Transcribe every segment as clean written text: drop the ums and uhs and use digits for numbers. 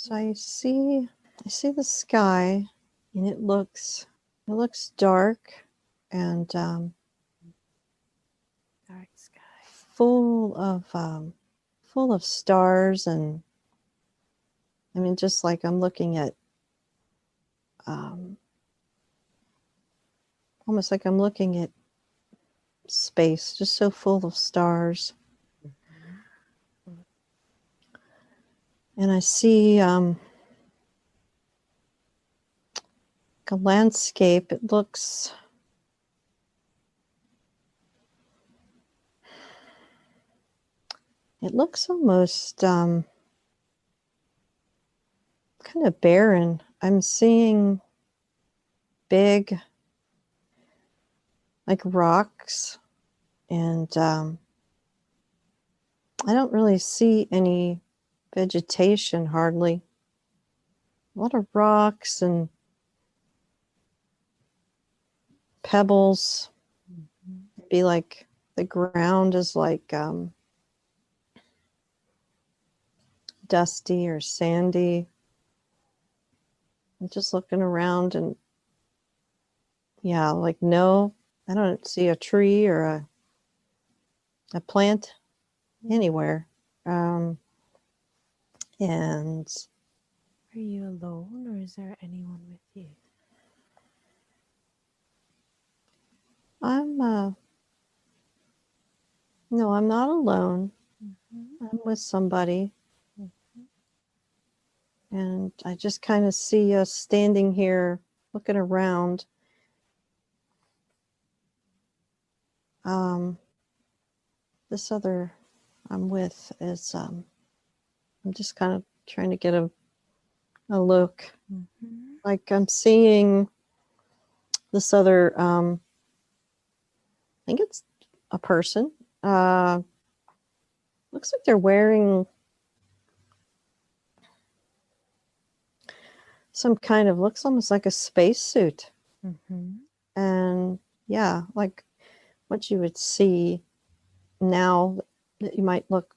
So I see the sky, and it looks dark and Dark sky. full of stars, and I mean, just like I'm looking at almost like I'm looking at space, just so full of stars. And I see like a landscape. It looks almost kind of barren. I'm seeing big, like, rocks, and I don't really see any vegetation hardly. A lot of rocks and pebbles. It'd be like the ground is like dusty or sandy. I'm just looking around, and yeah, like, no, I don't see a tree or a plant anywhere. And Are you alone, or is there anyone with you? I'm no, I'm not alone. I'm with somebody. And I just kind of see us standing here looking around. This other I'm with is I'm just kind of trying to get a look. Like, I'm seeing this other I think it's a person. Looks like they're wearing some kind of, looks almost like a spacesuit. And yeah, like what you would see now, that you might look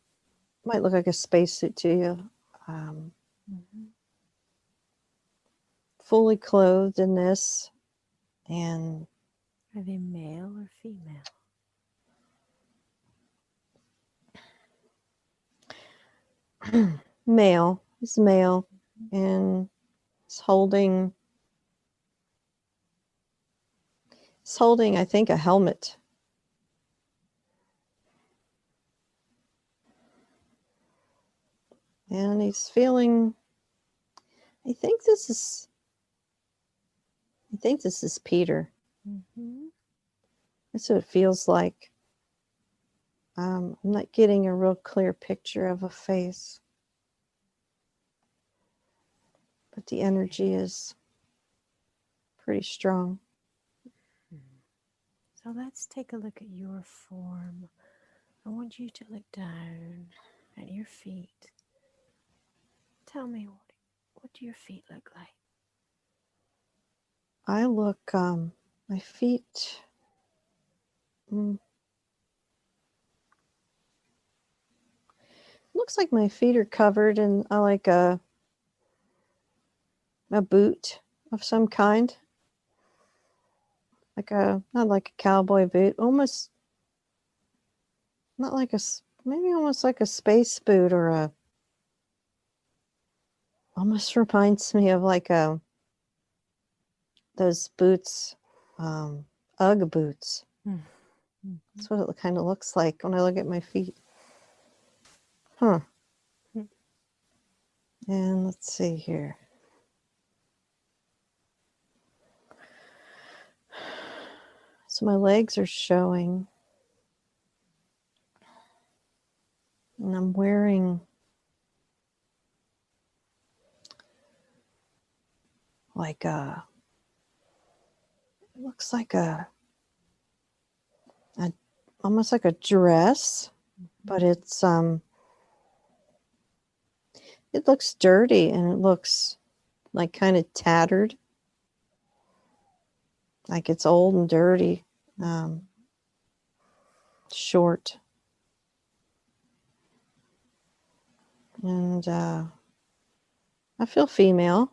like a spacesuit to you. Fully clothed in this. And are they male or female? Male. He's male, and he's holding, I think, a helmet. And he's feeling, I think this is Peter. That's what it feels like. I'm not getting a real clear picture of a face, but the energy is pretty strong. So let's take a look at your form. I want you to look down at your feet. Tell me, what do your feet look like? I look, my feet, looks like my feet are covered in like a boot of some kind. Like not like a cowboy boot, almost not like maybe almost like a space boot, or almost reminds me of like those boots, Ugg boots. That's what it kind of looks like when I look at my feet. Huh. And let's see here. So my legs are showing, and I'm wearing like it looks like almost like a dress, but it's it looks dirty, and it looks like kind of tattered, like it's old and dirty, short. And I feel female.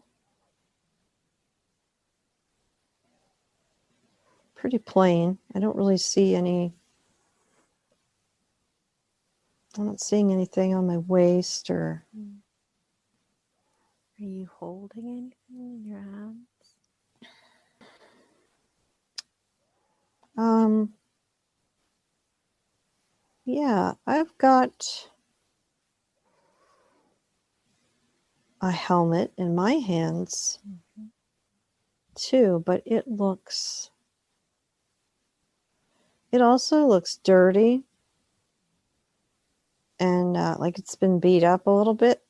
Pretty plain. I don't really see any. I'm not seeing anything on my waist or. Are you holding anything in your hands? Yeah, I've got a helmet in my hands too, but it also looks dirty and like it's been beat up a little bit.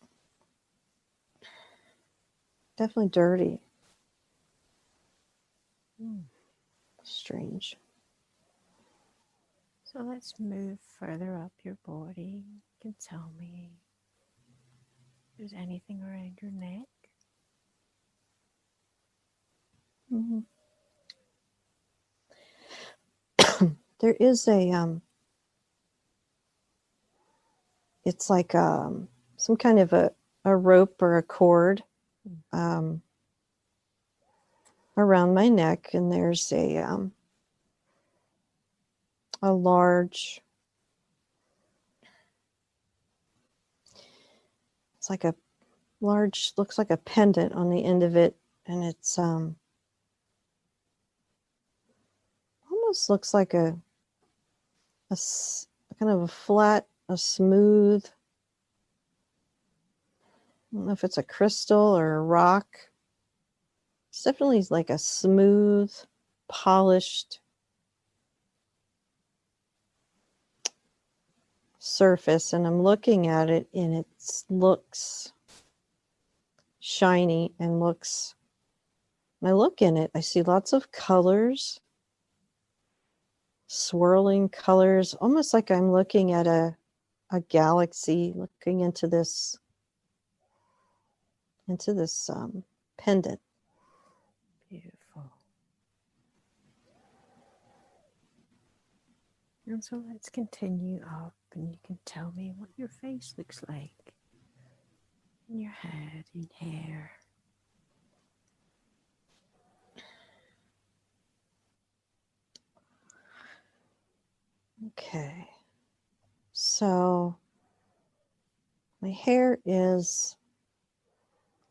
Definitely dirty. Strange. So let's move further up your body. You can tell me if there's anything around your neck. Mm-hmm. There is a it's like some kind of a rope or a cord around my neck, and there's a large, it's like a large, looks like a pendant on the end of it, and it's almost looks like a kind of a flat, a smooth, I don't know if it's a crystal or a rock. It's definitely like a smooth, polished surface, and I'm looking at it and it looks shiny and looks, when I look in it, I see lots of colors, swirling colors, almost like I'm looking at a galaxy, looking into this pendant. Beautiful. And so let's continue up, and you can tell me what your face looks like, and your head and hair. Okay. So my hair is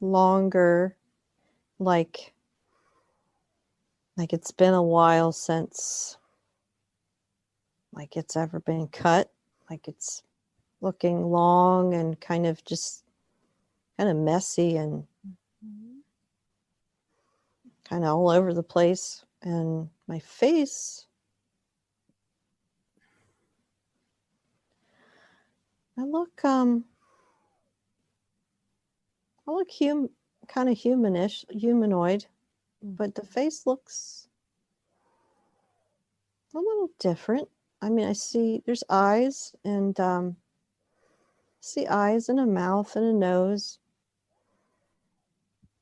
longer, like it's been a while since like it's ever been cut. Like it's looking long and kind of messy and kind of all over the place. And my face, I look kind of humanoid, but the face looks a little different. I mean, I see there's eyes and see eyes and a mouth and a nose,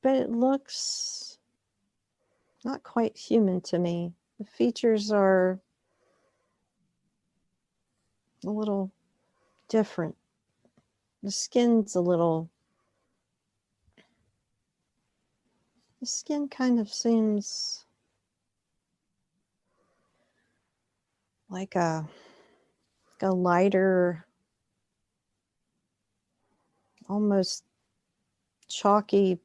but it looks not quite human to me. The features are a little different. The skin kind of seems like a lighter, almost chalky,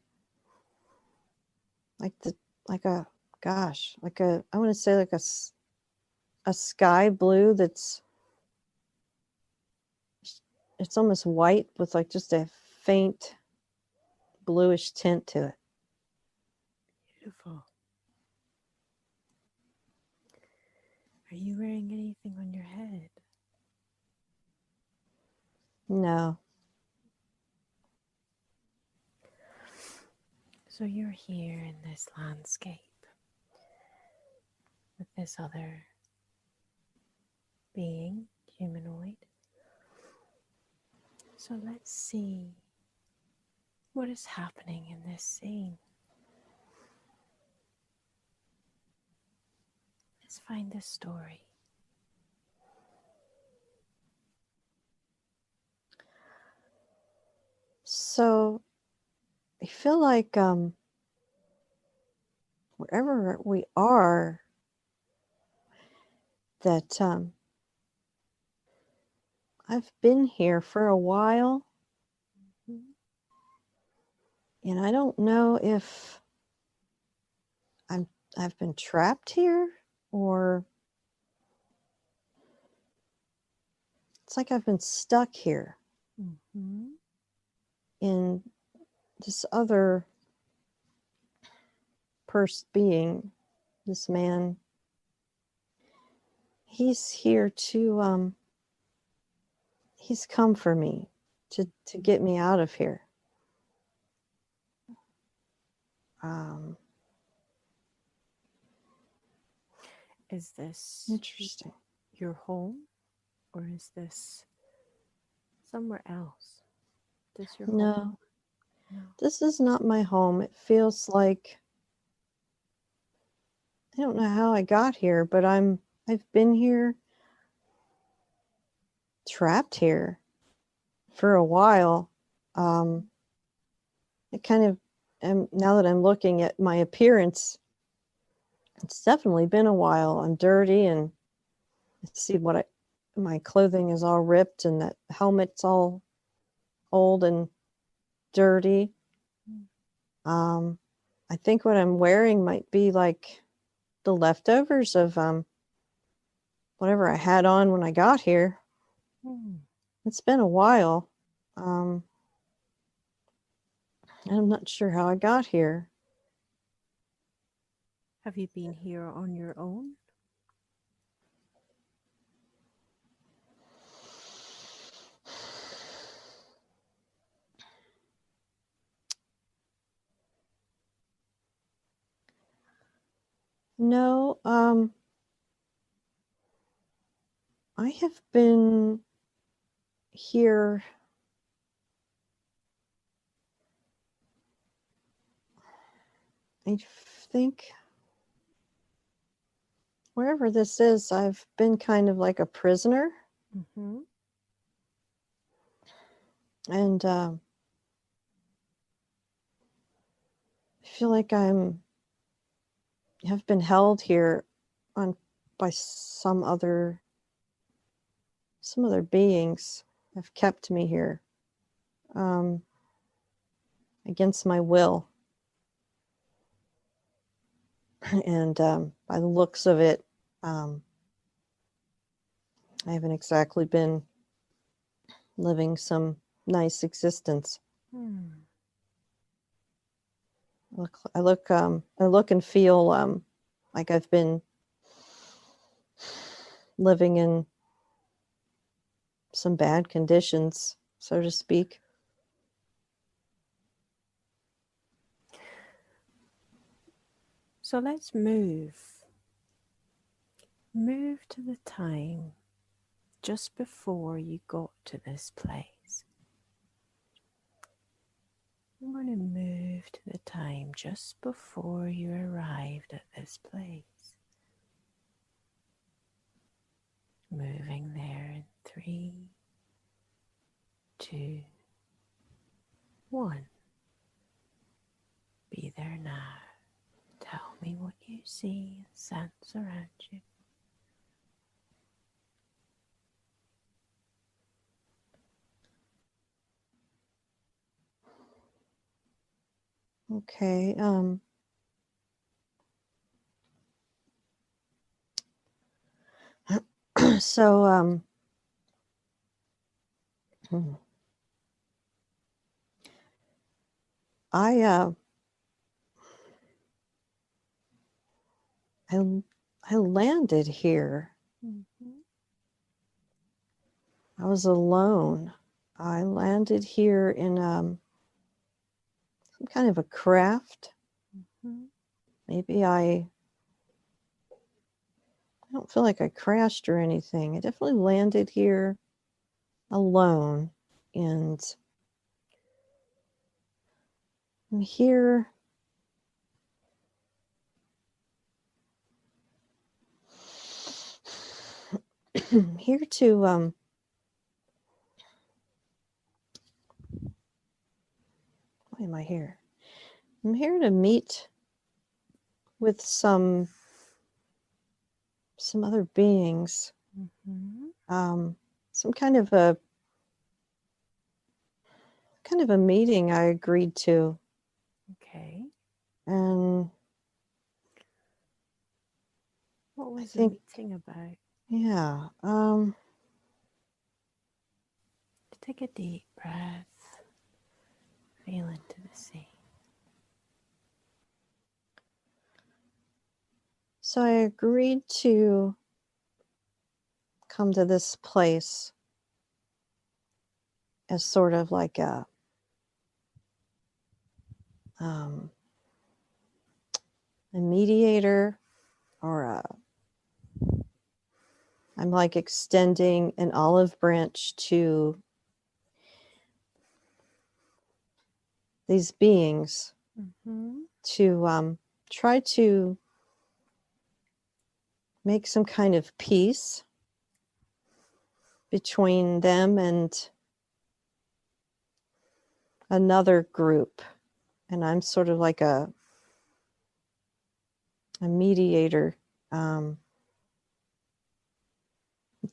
like a I want to say like a sky blue that's, it's almost white with like just a faint bluish tint to it. Beautiful. Are you wearing anything on your head? No. So you're here in this landscape with this other being, humanoid. So let's see what is happening in this scene. Let's find the story. So feel like wherever we are, that I've been here for a while, and I don't know if I've been trapped here, or it's like I've been stuck here in this other being, this man. He's here to he's come for me to get me out of here. Is this Interesting. your home, or is this somewhere else? This your home? No, this is not my home. It feels like, I don't know how I got here, but I've been here, trapped here for a while. It kind of, now that I'm looking at my appearance, it's definitely been a while. I'm dirty, and see my clothing is all ripped, and that helmet's all old and dirty. I think what I'm wearing might be like the leftovers of whatever I had on when I got here. It's been a while. I'm not sure how I got here. Have you been here on your own? No, I have been here. I think wherever this is, I've been kind of like a prisoner. And I feel like have been held here by some other beings have kept me here against my will. And by the looks of it, I haven't exactly been living some nice existence. I look and feel like I've been living in some bad conditions, so to speak. So let's move to the time just before you got to this place. I'm going to move to the time just before you arrived at this place. Moving there in 3, 2, 1. Be there now. Tell me what you see and sense around you. Okay. So I landed here. I was alone. I landed here in some kind of a craft. Maybe I don't feel like I crashed or anything. I definitely landed here alone, and I'm here here to why am I here? I'm here to meet with some other beings. Some kind of a meeting I agreed to. Okay. And What was I the think, meeting about? yeah. Take a deep breath. Feel into the sea. So I agreed to come to this place as sort of like a mediator, or I'm like extending an olive branch to these beings to try to make some kind of peace between them and another group. And I'm sort of like a mediator.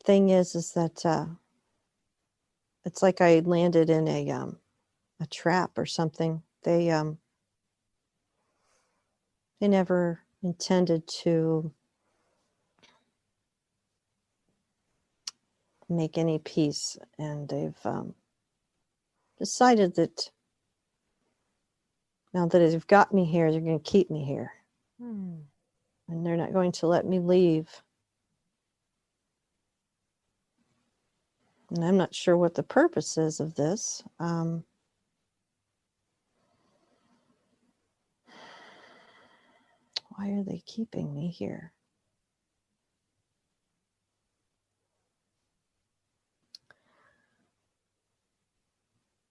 Thing is that it's like I landed in a trap or something. They never intended to make any peace, and they've decided that now that they've got me here, they're going to keep me here, and they're not going to let me leave. And I'm not sure what the purpose is of this. Why are they keeping me here?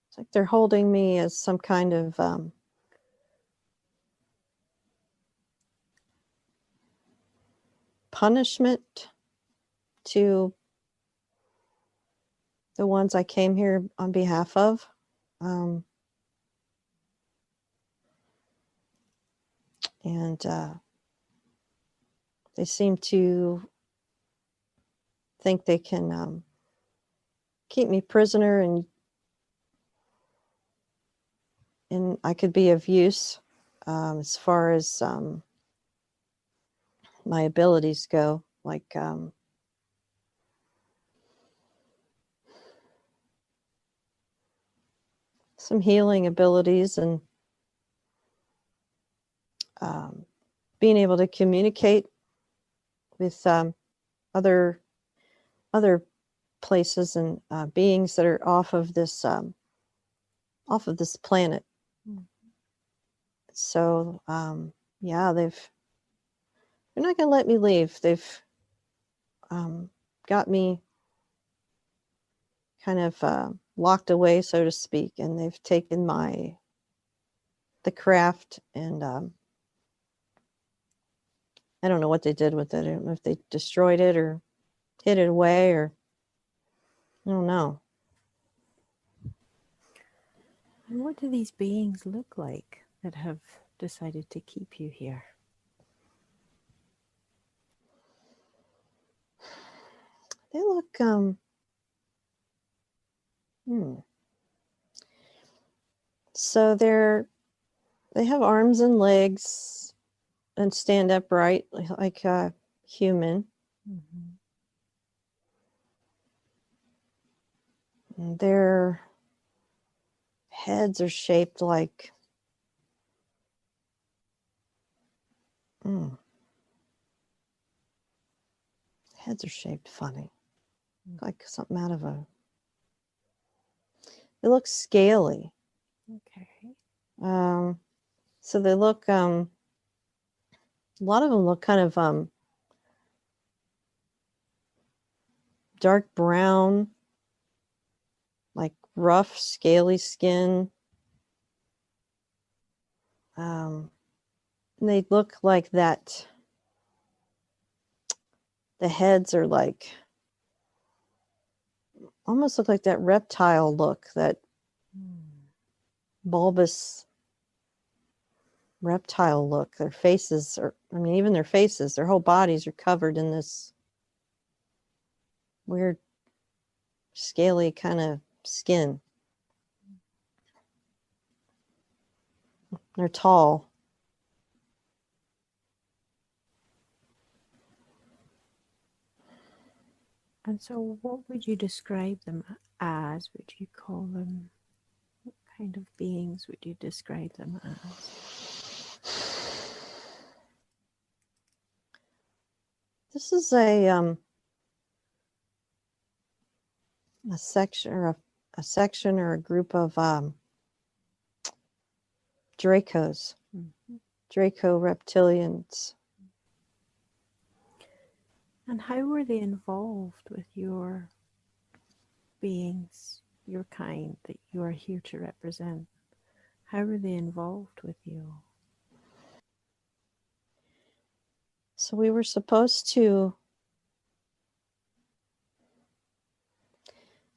It's like they're holding me as some kind of punishment to the ones I came here on behalf of. And they seem to think they can keep me prisoner, and I could be of use as far as my abilities go, like some healing abilities, and being able to communicate with other places and beings that are off of this planet. So yeah, they're not going to let me leave. They've got me kind of locked away, so to speak, and they've taken the craft, and I don't know what they did with it. I don't know if they destroyed it or hid it away, or I don't know. And what do these beings look like that have decided to keep you here? They look so they have arms and legs and stand upright like a human. And their heads are shaped like heads are shaped funny, like something out of a. They look scaly. Okay. So they look. A lot of them look kind of dark brown, like rough, scaly skin. And they look like that. The heads are like almost look like that reptile look, that bulbous reptile look. Their faces are, I mean, even their faces, their whole bodies are covered in this weird, scaly kind of skin. They're tall. And so what would you describe them as? Would you call them, what kind of beings would you describe them as? This is a section or a section or a group of Dracos, Draco reptilians. And how were they involved with your beings, your kind that you are here to represent? How were they involved with you? So we were supposed to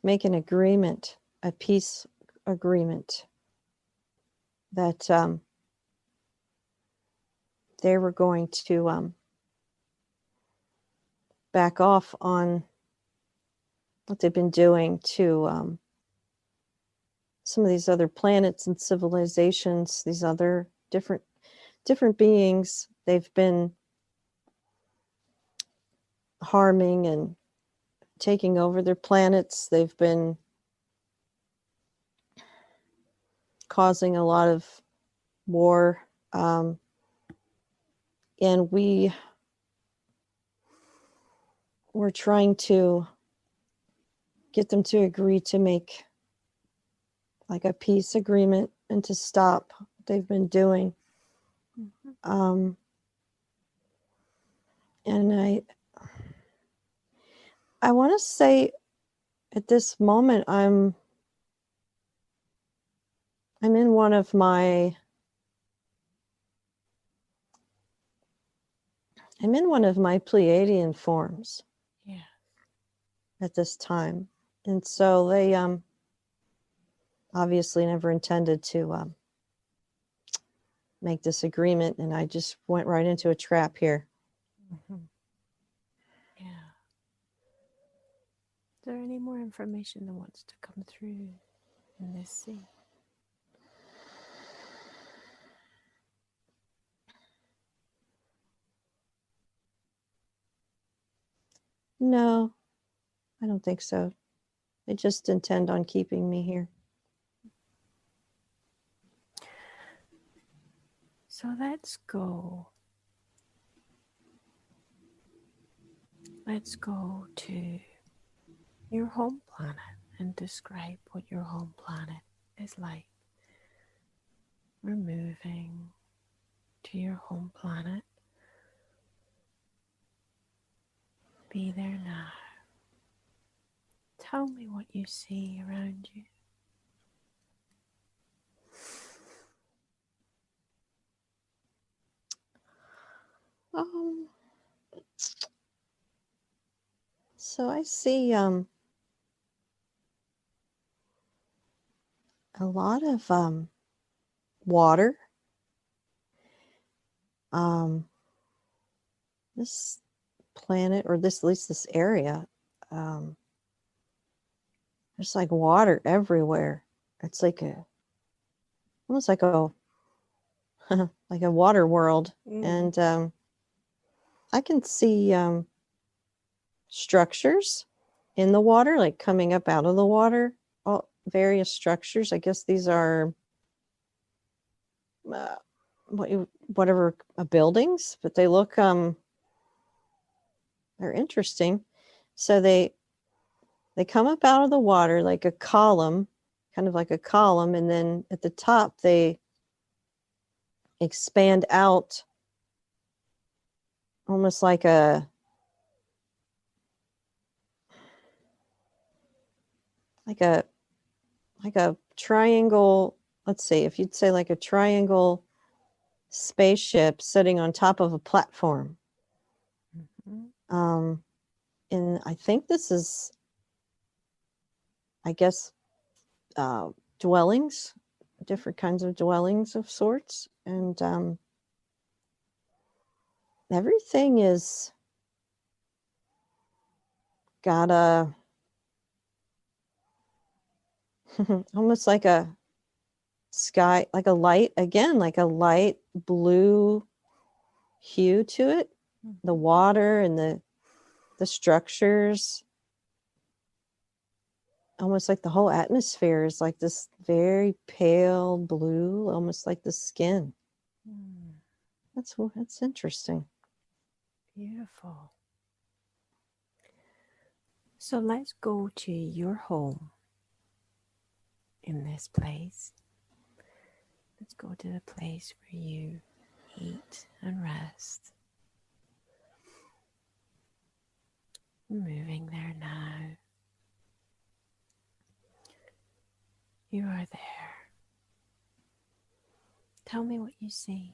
make an agreement, a peace agreement, that they were going to back off on what they've been doing to some of these other planets and civilizations, these other different beings. They've been harming and taking over their planets. They've been causing a lot of war, and we were trying to get them to agree to make like a peace agreement and to stop what they've been doing. And I want to say at this moment I'm in one of my Pleiadian forms. Yeah. At this time. And so they obviously never intended to make this agreement, and I just went right into a trap here. Yeah. Is there any more information that wants to come through in this scene? No, I don't think so. They just intend on keeping me here. So let's go. Let's go to your home planet and describe what your home planet is like. We're moving to your home planet. Be there now. Tell me what you see around you. So I see a lot of water. This planet, or this, at least this area, there's like water everywhere. It's like almost like a like a water world. And I can see structures in the water, like coming up out of the water, all various structures. I guess these are whatever buildings, but they look they're interesting. So they come up out of the water like a column, kind of like a column, and then at the top they expand out almost like a triangle. Let's see, if you'd say like a triangle spaceship sitting on top of a platform. And I think this is, I guess, dwellings, different kinds of dwellings of sorts. And everything is got a almost like a sky, like a light, again, like a light blue hue to it. The water and the structures, almost like the whole atmosphere is like this very pale blue, almost like the skin. That's interesting. Beautiful. So let's go to your home in this place. Let's go to the place where you eat and rest. Moving there now. You are there. Tell me what you see.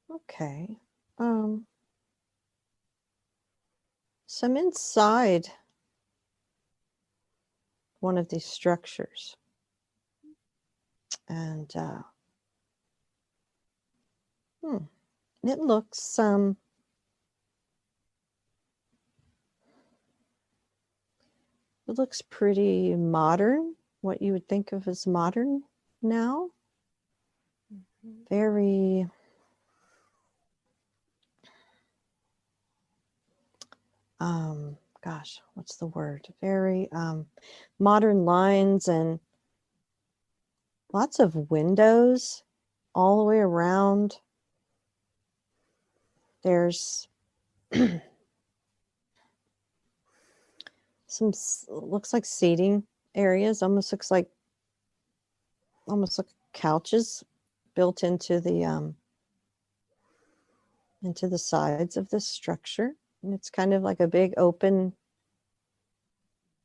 Okay. So I'm inside one of these structures. And it looks pretty modern, what you would think of as modern now. Very gosh, what's the word? Very modern lines and lots of windows all the way around. There's some looks like seating areas, almost like couches built into the sides of this structure. And it's kind of like a big open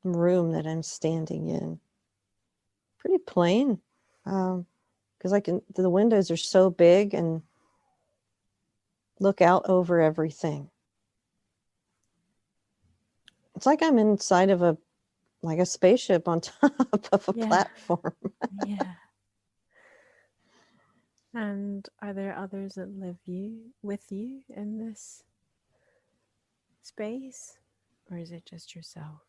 room that I'm standing in. Pretty plain, because the windows are so big and look out over everything. It's like I'm inside of a spaceship on top of a platform. Yeah. And are there others that live with you in this space? Or is it just yourself?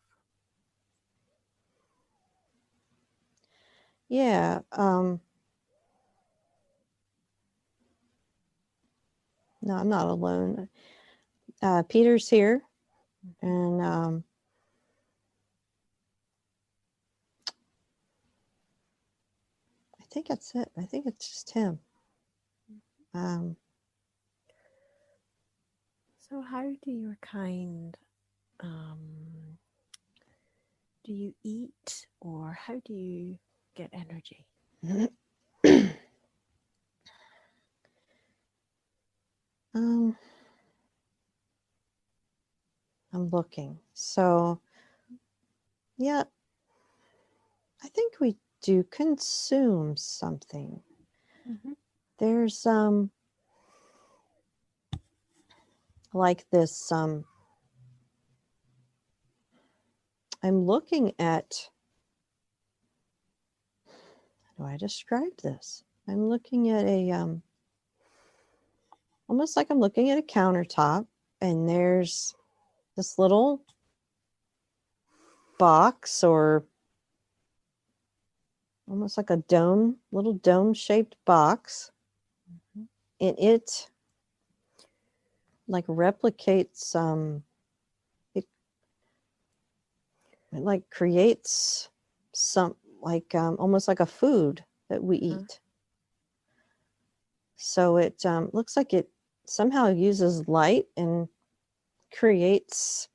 Yeah. No, I'm not alone. Peter's here. And I think that's it. I think it's just him. So how do your kind, do you eat, or how do you get energy? I'm looking. So, yeah, I think we do consume something. There's like this I'm looking at, how do I describe this? I'm looking at a almost like I'm looking at a countertop, and there's this little box, or almost like a little dome shaped box. And it like replicates it like creates some like almost like a food that we eat. So it looks like it somehow uses light and creates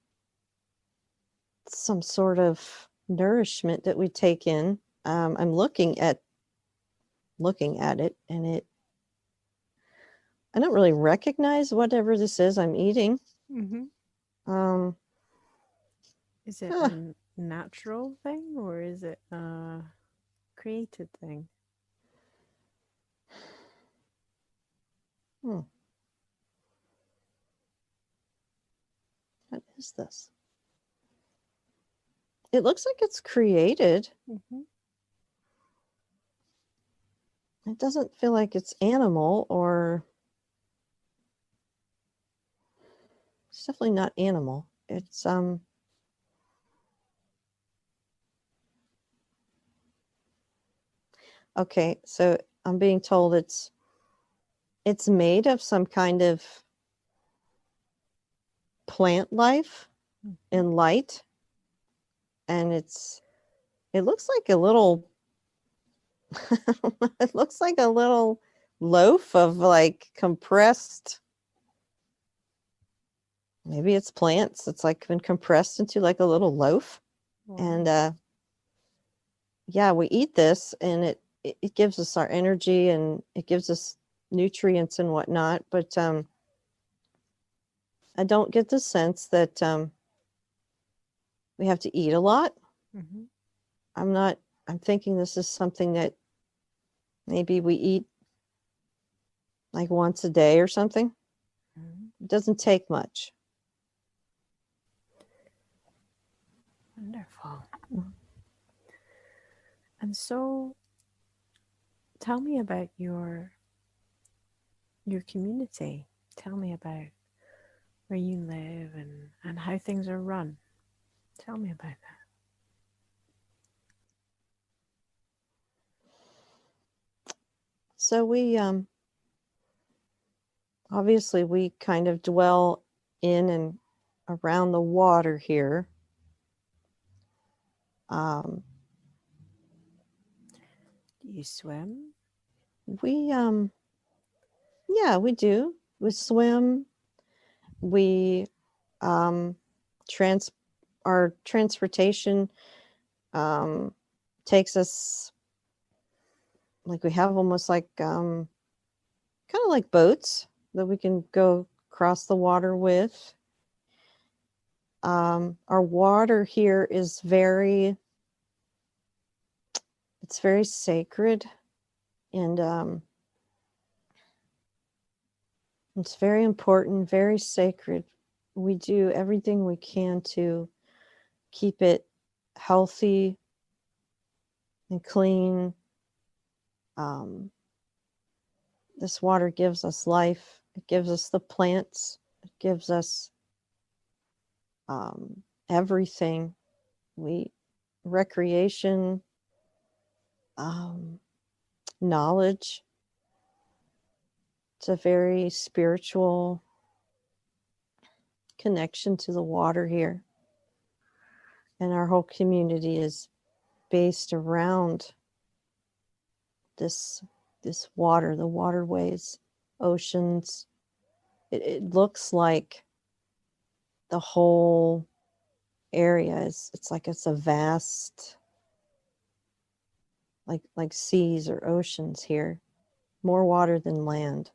some sort of nourishment that we take in. I'm looking at it, and I don't really recognize whatever this is I'm eating. Is it a natural thing, or is it a created thing? What is this? It looks like it's created. Mm-hmm. It doesn't feel like it's animal, or it's definitely not animal. It's okay, so I'm being told it's made of some kind of plant life and light, and it looks like a little it looks like a little loaf of like compressed, maybe it's plants. It's like been compressed into like a little loaf. Wow. And yeah, we eat this and it gives us our energy and it gives us nutrients and whatnot, but I don't get the sense that we have to eat a lot. Mm-hmm. I'm thinking this is something that maybe we eat like once a day or something. Mm-hmm. It doesn't take much. Wonderful. And so tell me about your community. Tell me about where you live and how things are run. Tell me about that. So we obviously we kind of dwell in and around the water here. Do you swim? We yeah, we do. We swim. We um trans our transportation takes us, like we have almost like kind of like boats that we can go across the water with. Our water here is it's very sacred, and it's very important, very sacred. We do everything we can to keep it healthy and clean. This water gives us life. It gives us the plants. It gives us everything. We recreation, knowledge. It's a very spiritual connection to the water here, and our whole community is based around this water, the waterways, oceans. It looks like the whole area is, it's like it's a vast, like seas or oceans here, more water than land.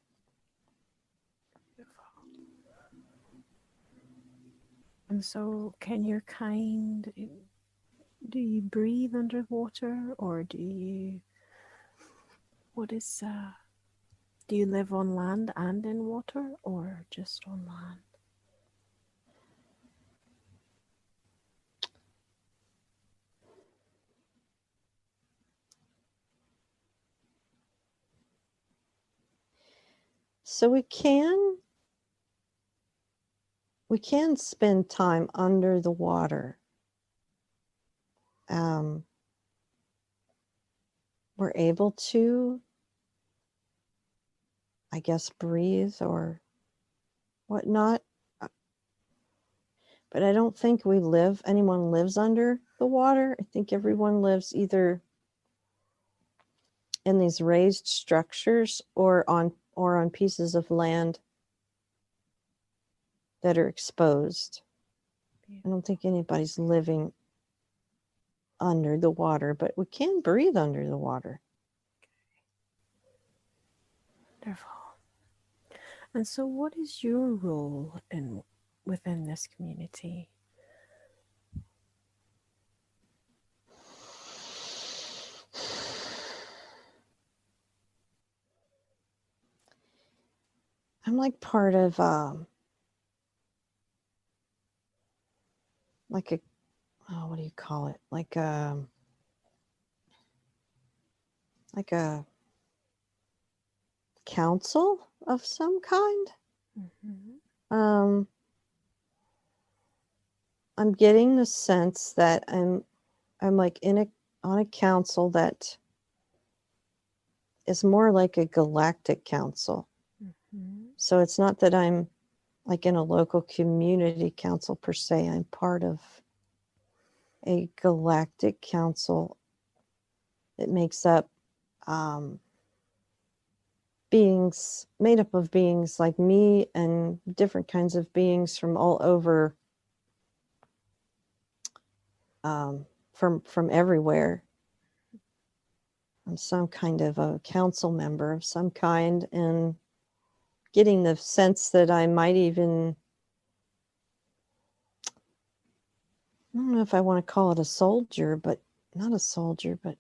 And so can your kind, do you breathe underwater, or what is do you live on land and in water, or just on land? So we can spend time under the water. We're able to, I guess, breathe or whatnot. But I don't think anyone lives under the water. I think everyone lives either in these raised structures or on pieces of land that are exposed. I don't think anybody's living under the water, but we can breathe under the water. Wonderful. And so what is your role within this community? I'm like part of like oh, what do you call it? Like a council of some kind. Mm-hmm. I'm getting the sense that I'm like on a council that is more like a galactic council. Mm-hmm. So it's not that I'm like in a local community council per se. I'm part of a galactic council that makes up beings, made up of beings like me and different kinds of beings from all over, from everywhere. I'm some kind of a council member of some kind, and getting the sense that I might even, I don't know if I want to call it a soldier, but not a soldier, but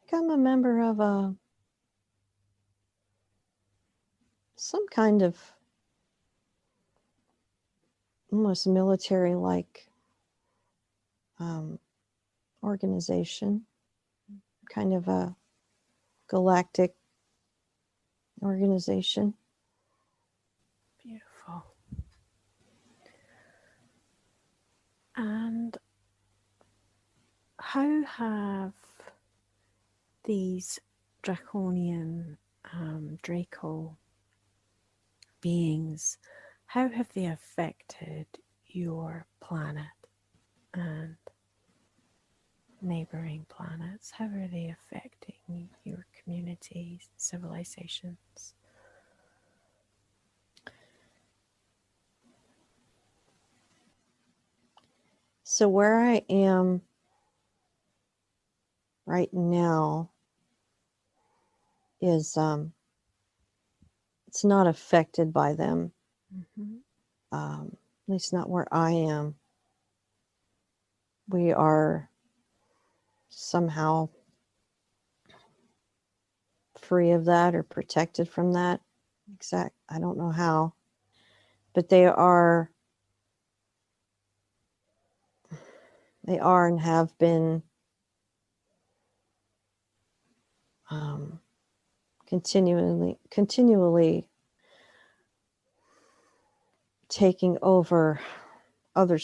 like I'm a member of some kind of almost military like organization, kind of a galactic organization. Beautiful. And how have these draconian Draco beings, how have they affected your planet and neighboring planets? How are they affecting your communities, civilizations? So where I am right now is it's not affected by them. Mm-hmm. At least not where I am. We are somehow free of that or protected from that. I don't know how, but they are and have been continually taking over other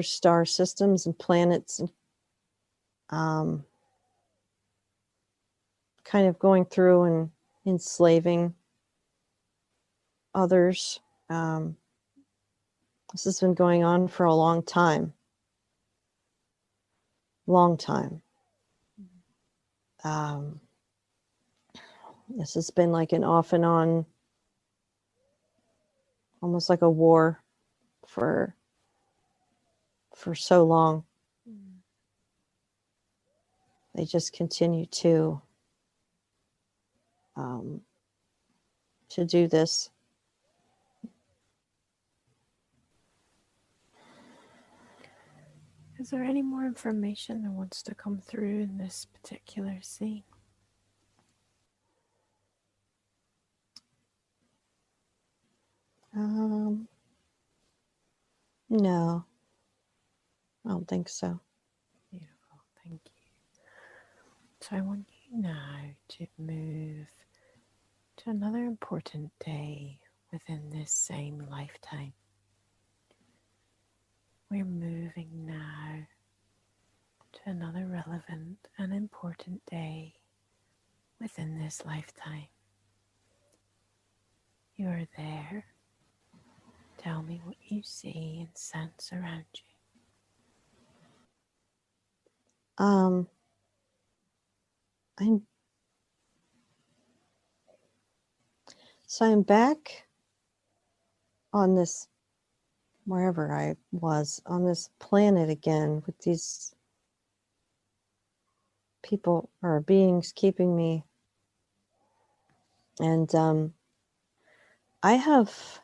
star systems and planets, and kind of going through and enslaving others. This has been going on for a long time. Long time. This has been like an off and on, almost like a war for so long. They just continue to do this. Is there any more information that wants to come through in this particular scene? No, I don't think so. Beautiful, thank you. So I want you now to move to another important day within this same lifetime. We're moving now to another relevant and important day within this lifetime. You are there. Tell me what you see and sense around you. I'm back on this, wherever I was, on this planet again with these people or beings keeping me. And I have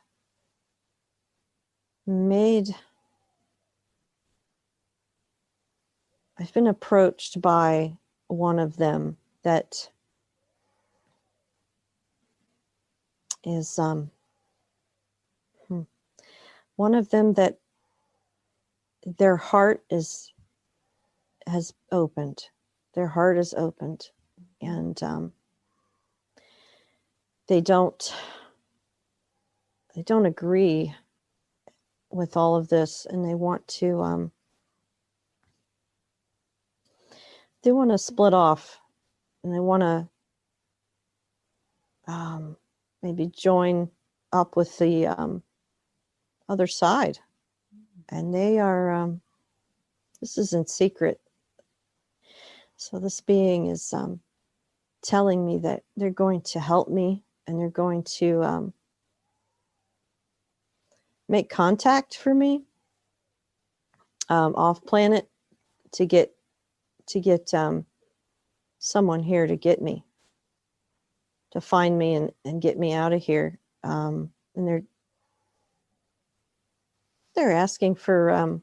I've been approached by one of them that is one of them that their heart has opened. Their heart is opened, and they don't agree with all of this, and they want to split off, and they want to maybe join up with the other side, and they are this is in secret. So this being is telling me that they're going to help me, and they're going to make contact for me off planet to get someone here to get me, to find me and get me out of here. And they're asking for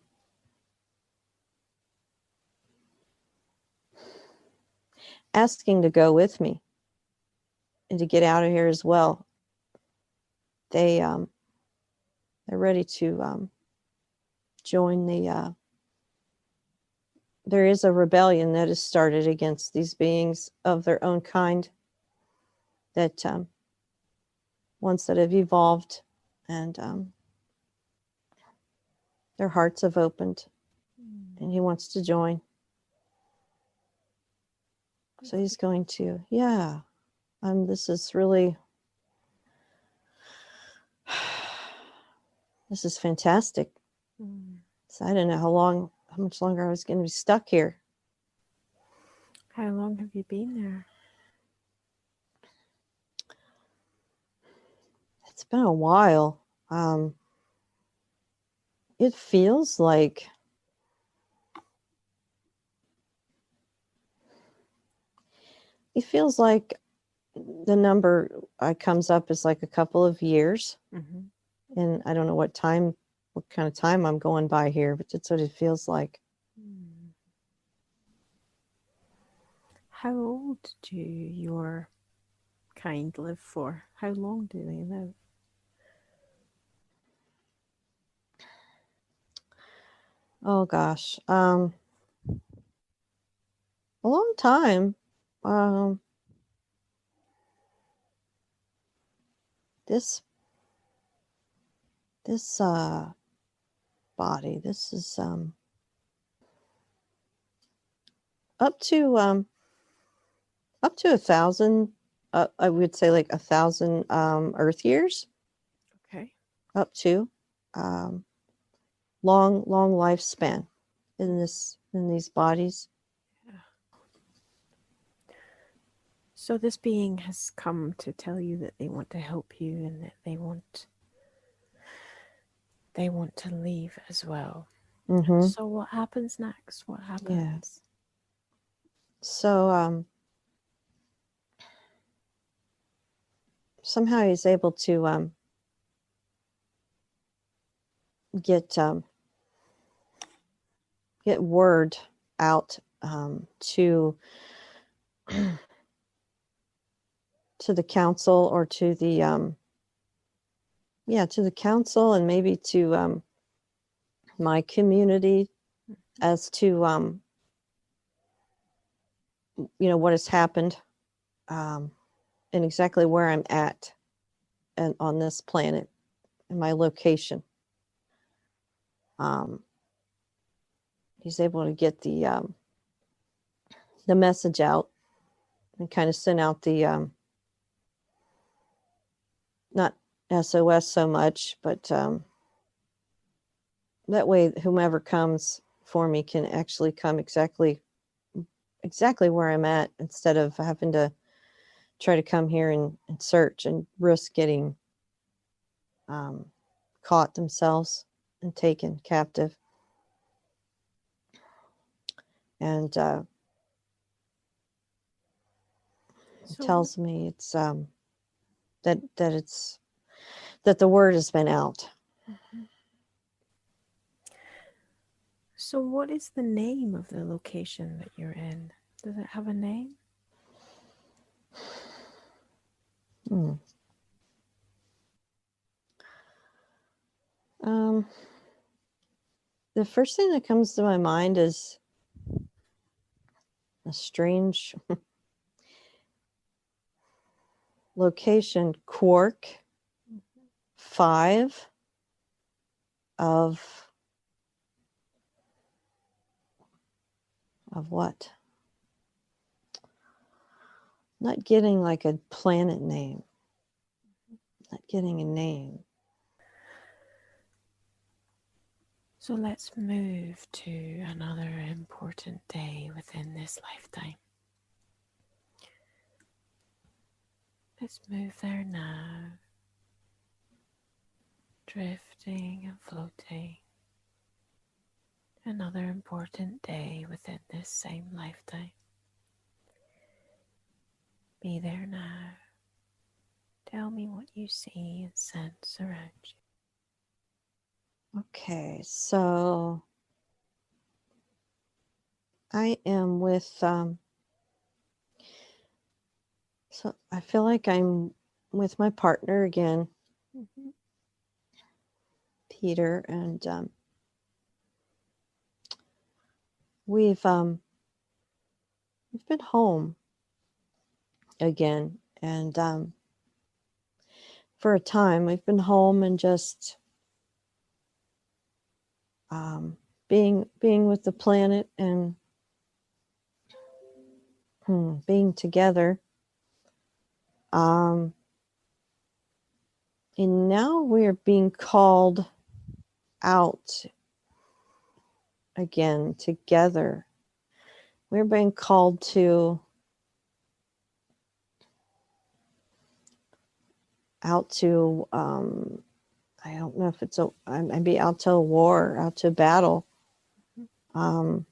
asking to go with me and to get out of here as well. They're ready to join the there is a rebellion that is started against these beings of their own kind, that ones that have evolved, and their hearts have opened, and he wants to join. So he's going to, this is really, this is fantastic. So I didn't know how much longer I was going to be stuck here. How long have you been there? It's been a while. It feels like the number comes up as like a couple of years. And I don't know what kind of time I'm going by here, but that's what it feels like. How old do your kind live for? How long do they live? Oh gosh, a long time. This body, this is up to 1,000. I would say like 1,000 Earth years. Okay. Up to long lifespan in these bodies. Yeah. So this being has come to tell you that they want to help you, and that they want to leave as well. So what happens next? What happens? Yeah. So somehow he's able to get word out to the council, or to the to the council, and maybe to my community, as to what has happened, and exactly where I'm at and on this planet, and my location. He's able to get the message out, and kind of send out the not SOS so much, but that way whomever comes for me can actually come exactly where I'm at, instead of having to try to come here and search and risk getting caught themselves and taken captive. And it tells me it's that the word has been out. So what is the name of the location that you're in? Does it have a name? The first thing that comes to my mind is a strange location, quark 5 of what? Not getting like a planet name. Not getting a name. So let's move to another important day within this lifetime. Let's move there now, drifting and floating. Another important day within this same lifetime. Be there now. Tell me what you see and sense around you. Okay, so I am with, so I feel like I'm with my partner again, Peter, and we've been home again, and for a time we've been home and just being with the planet and being together. And now we're being called out again together. We're being called to out to I don't know if it's maybe out to a war, out to battle. And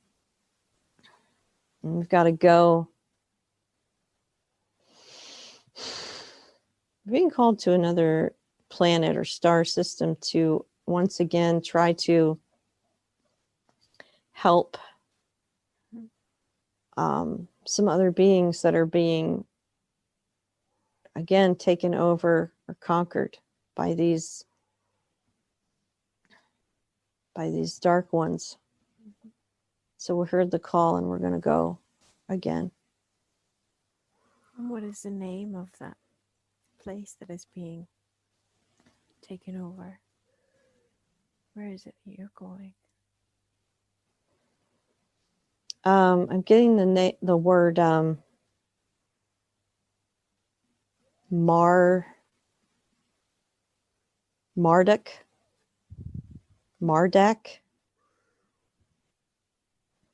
we've got to go. Being called to another planet or star system to once again try to help some other beings that are being again taken over or conquered by these dark ones. So we heard the call and we're going to go again. And what is the name of that place that is being taken over? Where is it that you're going? I'm getting the word Marduk.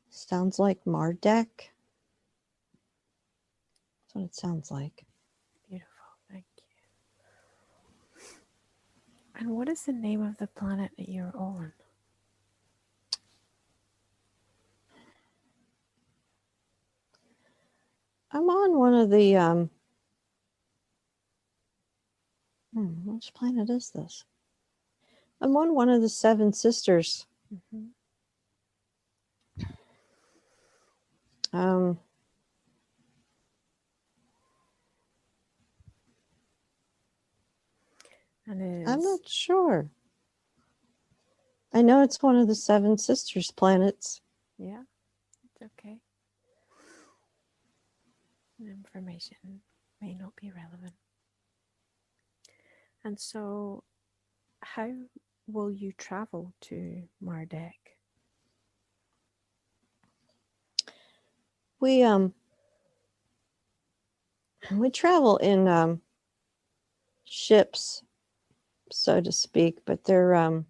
Sounds like Marduk. That's what it sounds like. Beautiful, thank you. And what is the name of the planet that you're on? I'm on one of the which planet is this? I'm on one of the 7 sisters. And I'm not sure. I know it's one of the 7 sisters planets. Yeah, it's okay. The information may not be relevant. And so, how will you travel to Marduk? We travel in ships, so to speak, but they're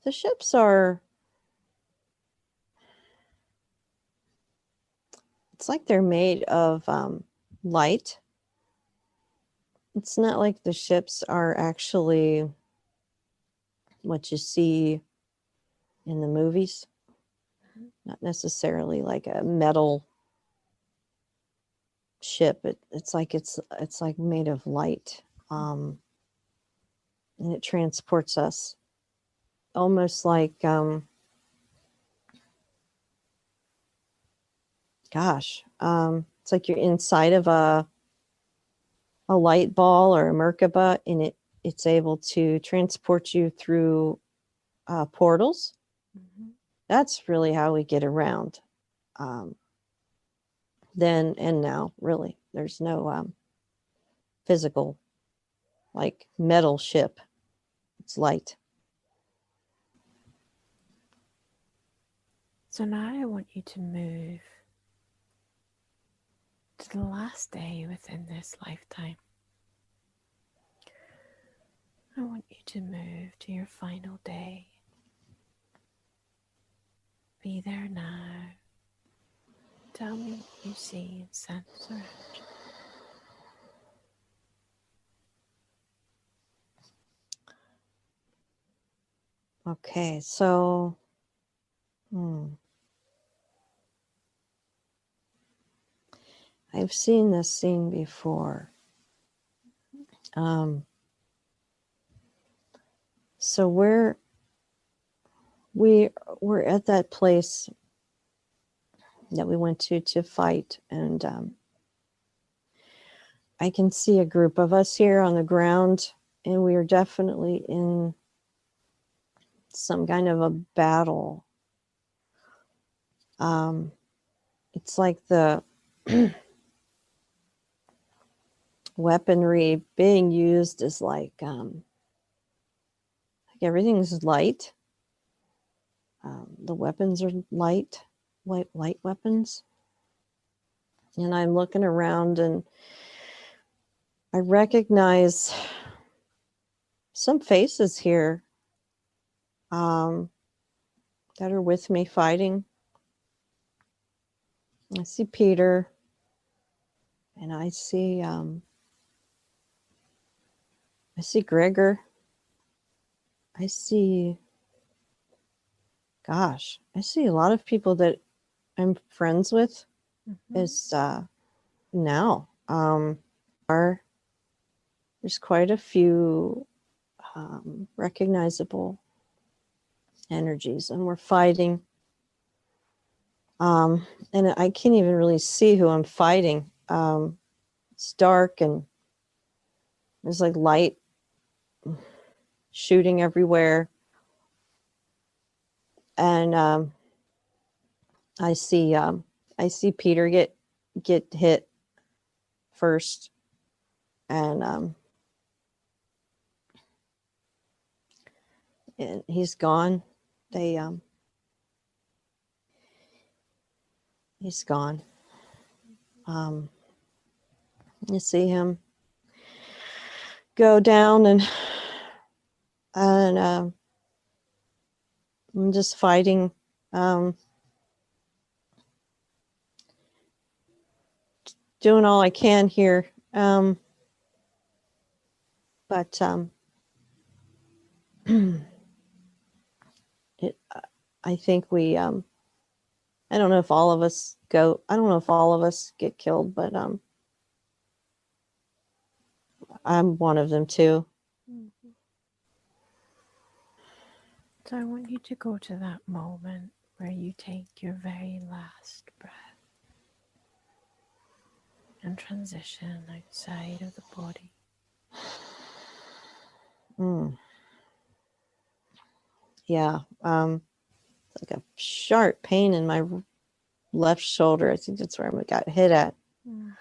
the ships are, it's like they're made of light. It's not like the ships are actually what you see in the movies. Not necessarily like a metal ship. It's like made of light. And it transports us almost like it's like you're inside of a light ball or a Merkaba, and it's able to transport you through portals. Mm-hmm. That's really how we get around. Then and now, really, there's no physical, like metal ship. It's light. So now I want you to move to the last day within this lifetime. I want you to move to your final day. Be there now. Tell me what you see and sense around you. Okay, so I've seen this scene before. So we're at that place that we went to fight, and I can see a group of us here on the ground, and we are definitely in some kind of a battle. It's like the weaponry being used is like everything's light. The weapons are light weapons. And I'm looking around and I recognize some faces here that are with me fighting. I see Peter, and I see Gregor. I see a lot of people that I'm friends with. Is now. There's quite a few recognizable energies, and we're fighting. And I can't even really see who I'm fighting. It's dark, and there's like light shooting everywhere. And I see Peter get hit first, and he's gone. He's gone. You see him go down, and I'm just fighting. Doing all I can here. But I think we, I don't know if all of us get killed, but I'm one of them too. Mm-hmm. So I want you to go to that moment where you take your very last breath and transition outside of the body. Yeah. Like a sharp pain in my left shoulder. I think that's where I got hit at. You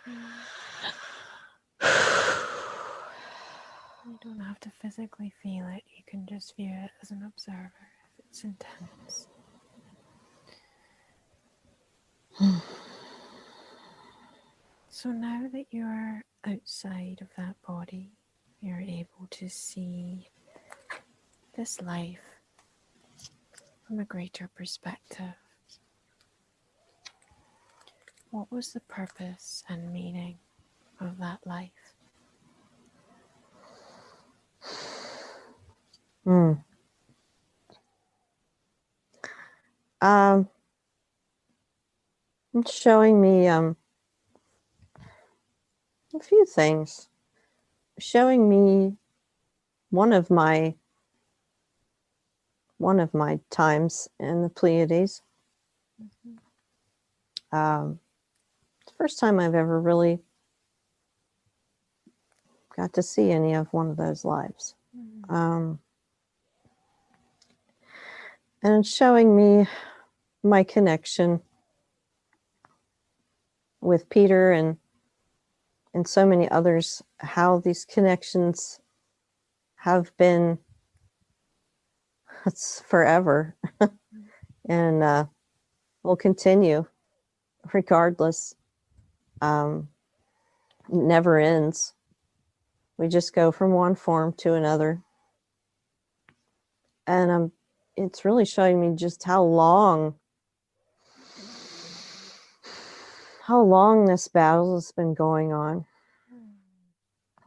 don't have to physically feel it. You can just view it as an observer if it's intense. So now that you're outside of that body, you're able to see this life from a greater perspective. What was the purpose and meaning of that life? It's showing me a few things. Showing me one of my times in the Pleiades. It's the first time I've ever really got to see any of one of those lives. And it's showing me my connection with Peter and so many others, how these connections have been, it's forever, and will continue regardless. Never ends. We just go from one form to another. And it's really showing me just how long this battle has been going on.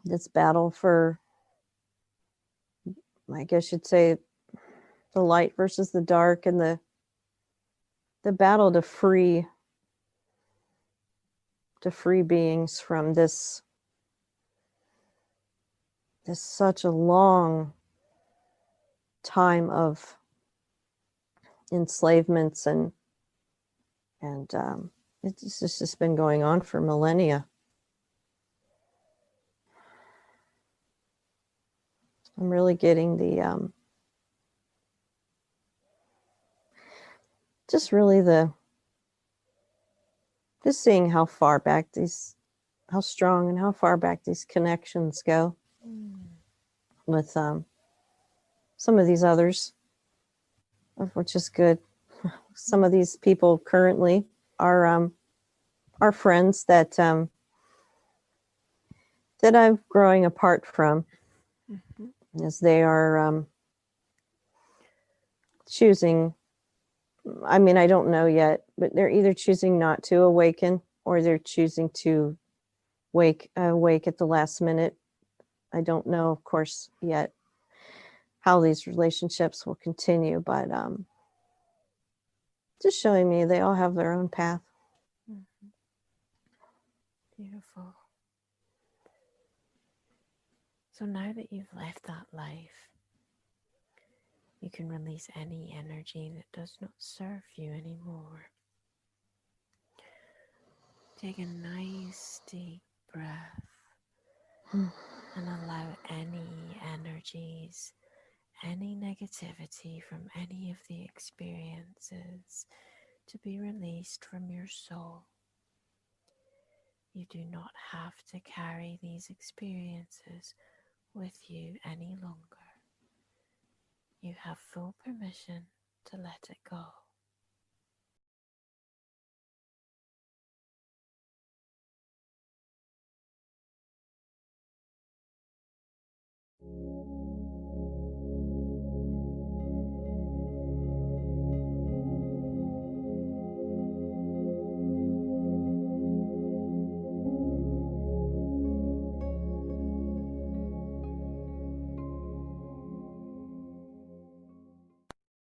This battle for, I guess you'd say, the light versus the dark, and the battle to free beings from this such a long time of enslavements, and it's just been going on for millennia. I'm really getting the just seeing how far back how strong and how far back these connections go with some of these others, which is good. Some of these people currently are friends that that I'm growing apart from, as they are choosing. I mean, I don't know yet, but they're either choosing not to awaken, or they're choosing to wake at the last minute. I don't know, of course, yet how these relationships will continue, but just showing me they all have their own path. Beautiful. So now that you've left that life, you can release any energy that does not serve you anymore. Take a nice deep breath and allow any energies, any negativity from any of the experiences to be released from your soul. You do not have to carry these experiences with you any longer. You have full permission to let it go.